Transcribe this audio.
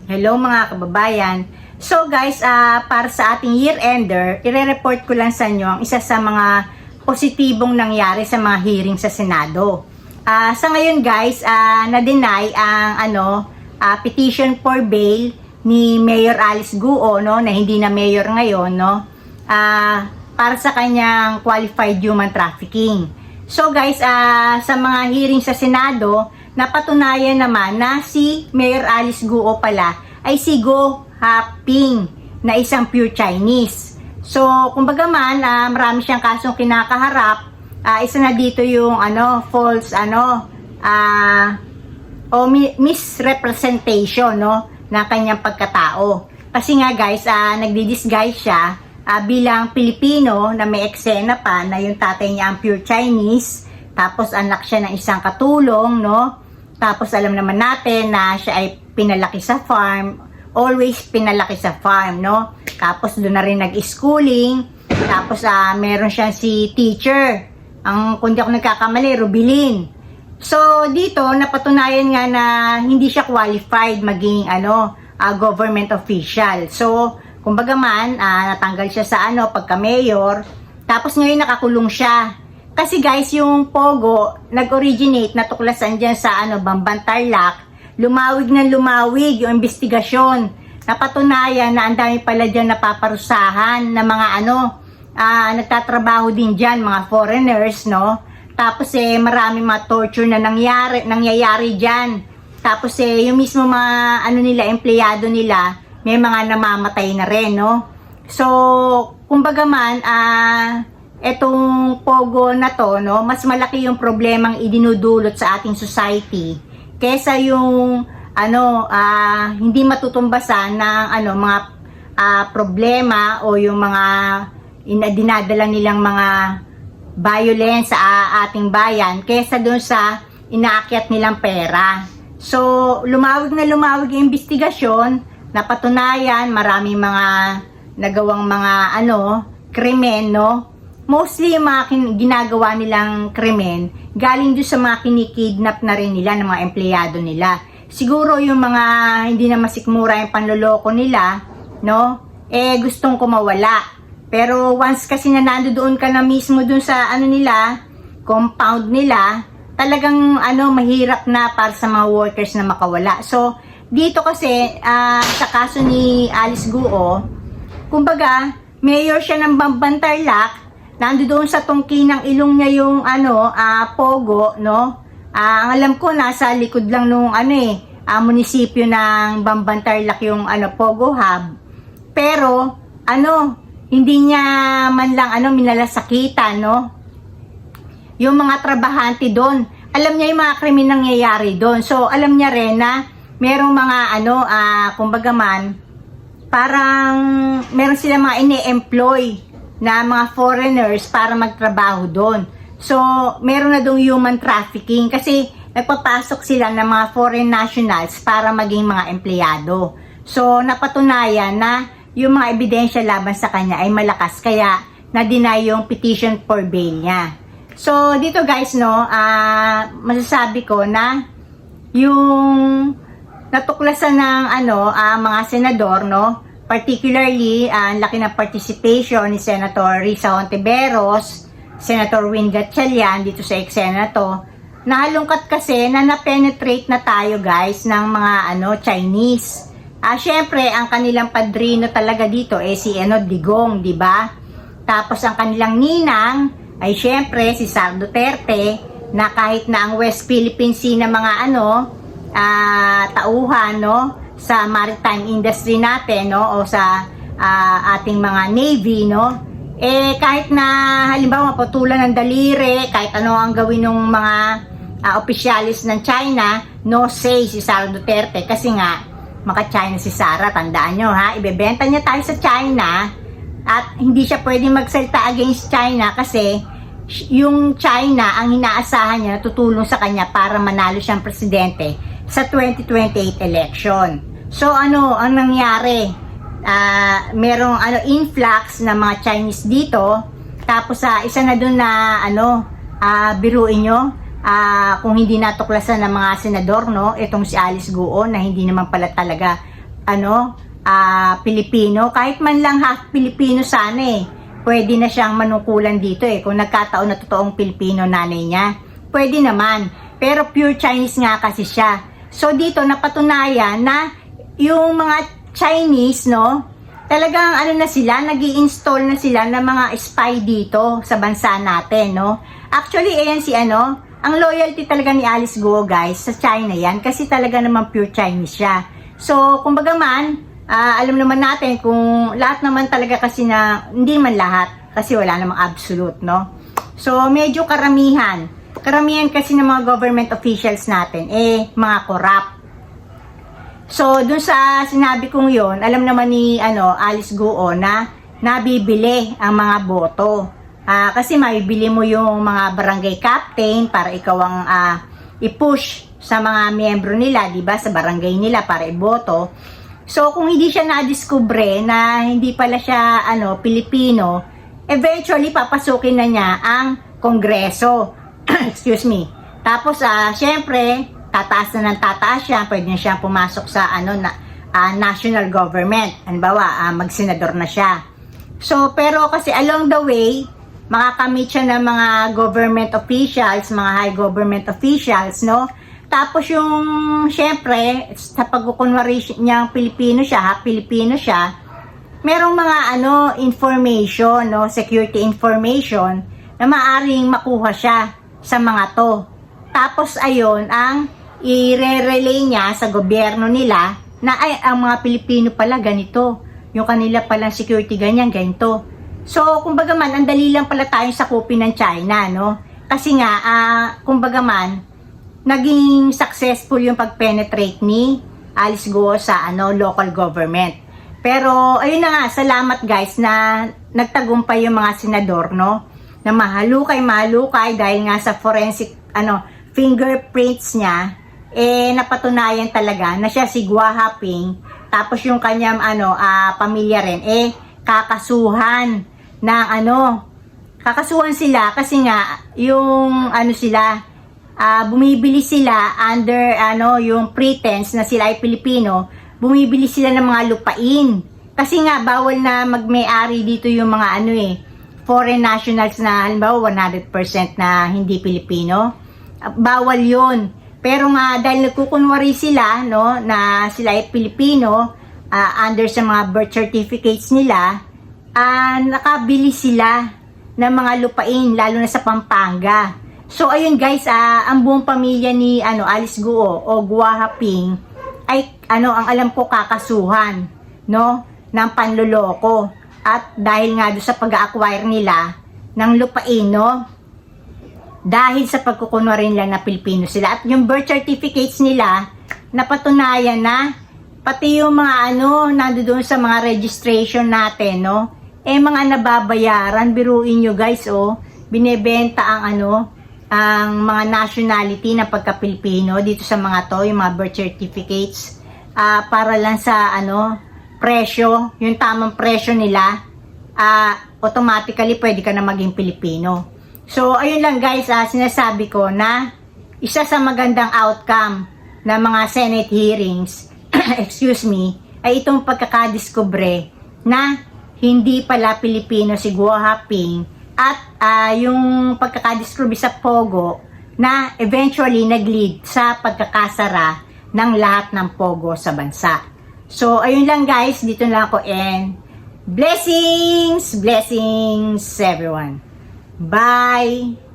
Hello mga kababayan. So guys, para sa ating year-ender, ire-report ko lang sa inyo ang isa sa mga positibong nangyari sa mga hearing sa Senado. Sa ngayon guys, na-deny ang petition for bail ni Mayor Alice Guo, no, na hindi na mayor ngayon, no, para sa kanyang qualified human trafficking. So guys, sa mga hearing sa Senado, napatunayan naman na si Mayor Alice Guo pala ay si Go Haping na isang pure Chinese. So, kumbaga man, marami siyang kasong kinakaharap. Isa na dito yung false misrepresentation, no, ng kanyang pagkatao. Kasi nga guys, nagdi-disguise siya bilang Pilipino na may eksena pa na yung tatay niya ang pure Chinese, tapos anak siya ng isang katulong, no? Tapos alam naman natin na siya ay pinalaki sa farm, always pinalaki sa farm, no? Tapos doon na rin nag-schooling, tapos meron siyang si teacher, kung di ako nagkakamali, Rubilin. So dito napatunayan nga na hindi siya qualified maging government official. So kumbaga man, natanggal siya sa pagka-mayor, tapos ngayon nakakulong siya. Kasi guys, yung Pogo, nag-originate, natuklasan dyan sa Bamban Tarlac, lumawig ng lumawig yung investigasyon. Napatunayan na ang dami pala dyan napaparusahan na mga nagtatrabaho din dyan, mga foreigners, no? Tapos marami mga torture na nangyayari dyan. Tapos yung mismo mga empleyado nila, may mga namamatay na rin, no? So, kumbaga man, etong Pogo na to, no, mas malaki yung problemang idinudulot sa ating society kesa yung hindi matutumbasan ng mga problema o yung mga dinadala nilang mga violence sa ating bayan kesa doon sa inaakyat nilang pera. So, lumawig na lumawig yung investigasyon, napatunayan maraming mga nagawang mga krimen, no? Mostly yung mga ginagawa nilang krimen galing doon sa mga kinikidnap na rin nila ng mga empleyado nila. Siguro yung mga hindi na masikmura yung panloloko nila, no? Gustong kumawala. Pero once kasi na nandoon ka na mismo doon sa nila, compound nila, talagang mahirap na para sa mga workers na makawala. So dito kasi sa kaso ni Alice Guo, kumbaga mayor siya ng Bamban Tarlac, nandoon sa tungki ng ilong niya yung Pogo, no? Ang alam ko nasa likod lang nung munisipyo ng Bamban Tarlac yung Pogo Hub. Pero hindi niya man lang minalasakitan, no? Yung mga trabahante doon, alam niya yung mga krimen nangyayari doon. So alam niya rin na merong mga kumbaga man, parang meron sila mga ini-employ na mga foreigners para magtrabaho doon. So, meron na doon human trafficking kasi nagpapasok sila ng mga foreign nationals para maging mga empleyado. So, napatunayan na yung mga ebidensya laban sa kanya ay malakas kaya na-deny yung petition for bail niya. So, dito guys, no, masasabi ko na yung natuklasan ng mga senador, no, particularly, ang laki ng participation ni Senator Risa Hontiveros, Senator Win Gatchalian dito sa eksena to. Nahalungkat kasi na na-penetrate na tayo guys ng mga Chinese. Syempre, ang kanilang padrino talaga dito si Digong, di ba? Tapos ang kanilang ninang ay syempre si Sara Duterte, na kahit na ang West Philippine Sea na mga tauhan, no, sa maritime industry natin, no, o sa ating mga navy, no, kahit na halimbawa maputulan ng daliri, kahit ano ang gawin ng mga opisyalis ng China, no say si Sara Duterte kasi nga maka-China si Sara, tandaan nyo ha, ibebenta niya tayo sa China at hindi siya pwedeng magsalita against China kasi yung China ang inaasahan niya na tutulong sa kanya para manalo siyang presidente sa 2028 election. So ang nangyari, merong influx na mga Chinese dito, tapos isa na dun na biruin nyo, kung hindi natuklasan ng mga senador, no, itong si Alice Guo na hindi naman pala talaga Pilipino, kahit man lang half Pilipino sana pwede na siyang manukulan dito kung nagkataon na totoong Pilipino nanay niya, pwede naman, pero pure Chinese nga kasi siya. So dito napatunayan na yung mga Chinese, talagang na sila, nag-i-install na sila ng mga spy dito sa bansa natin, Actually, ayan si ang loyalty talaga ni Alice Guo, guys, sa China yan, kasi talaga naman pure Chinese siya. So, kumbaga man, alam naman natin kung lahat naman talaga kasi na, hindi man lahat, kasi wala namang absolute, So, medyo karamihan kasi ng mga government officials natin, mga corrupt. So, dun sa sinabi kong yon, alam naman ni Alice Guo na nabibili ang mga boto. Kasi mabibili mo yung mga barangay captain para ikaw ang i-push sa mga miyembro nila, 'di ba? Sa barangay nila para iboto. So, kung hindi siya na-discover na hindi pala siya Pilipino, eventually papasukin na niya ang Kongreso. Excuse me. Tapos syempre, tataas na ng tataas siya, pwede na siya pumasok sa national government. Halimbawa, magsenador na siya. So, pero kasi along the way, makakamit siya ng mga government officials, mga high government officials, Tapos yung, syempre, sa pagkukunwari niyang Pilipino siya, merong mga information, security information na maaring makuha siya sa mga to. Tapos ayon ang i-relay niya sa gobyerno nila na ang mga Pilipino pala ganito, yung kanila palang security ganito. So, kumbaga man, ang dali lang pala tayong sakupin ng China, Kasi nga, kumbaga man, naging successful yung pag-penetrate ni Alice Guo sa local government. Pero, ayun na nga, salamat guys na nagtagumpay yung mga senador, na mahalukay dahil nga sa forensic, fingerprints niya, napatunayan talaga na siya si Gua Haping, tapos yung kanyang, pamilya rin, kakasuhan ng kakasuhan sila kasi nga yung bumibili sila under yung pretense na sila ay Pilipino, bumibili sila ng mga lupain kasi nga bawal na magmay-ari dito yung mga foreign nationals na halimbawa 100% na hindi Pilipino, bawal yun. Pero nga dahil nagkukunwari sila na sila ay Pilipino, under sa mga birth certificates nila, nakabili sila ng mga lupain, lalo na sa Pampanga. So, ayun guys, ang buong pamilya ni Alice Guo o Gua Haping ay, ang alam ko, kakasuhan, ng panloloko. At dahil nga doon sa pag-acquire nila ng lupain, dahil sa pagkukunwari nila na Pilipino sila. At yung birth certificates nila, napatunayan na, pati yung mga nandoon sa mga registration natin, mga nababayaran, biruin nyo guys, binebenta ang ang mga nationality ng pagka-Pilipino dito sa mga to, yung mga birth certificates, para lang sa presyo, yung tamang presyo nila, automatically pwede ka na maging Pilipino. So, ayun lang guys, sinasabi ko na isa sa magandang outcome ng mga Senate hearings, excuse me, ay itong pagkakadiskubre na hindi pala Pilipino si Gua Haping at yung pagkakadiskubre sa Pogo na eventually nag-lead sa pagkakasara ng lahat ng Pogo sa bansa. So, ayun lang guys, dito lang ako and blessings everyone. Bye!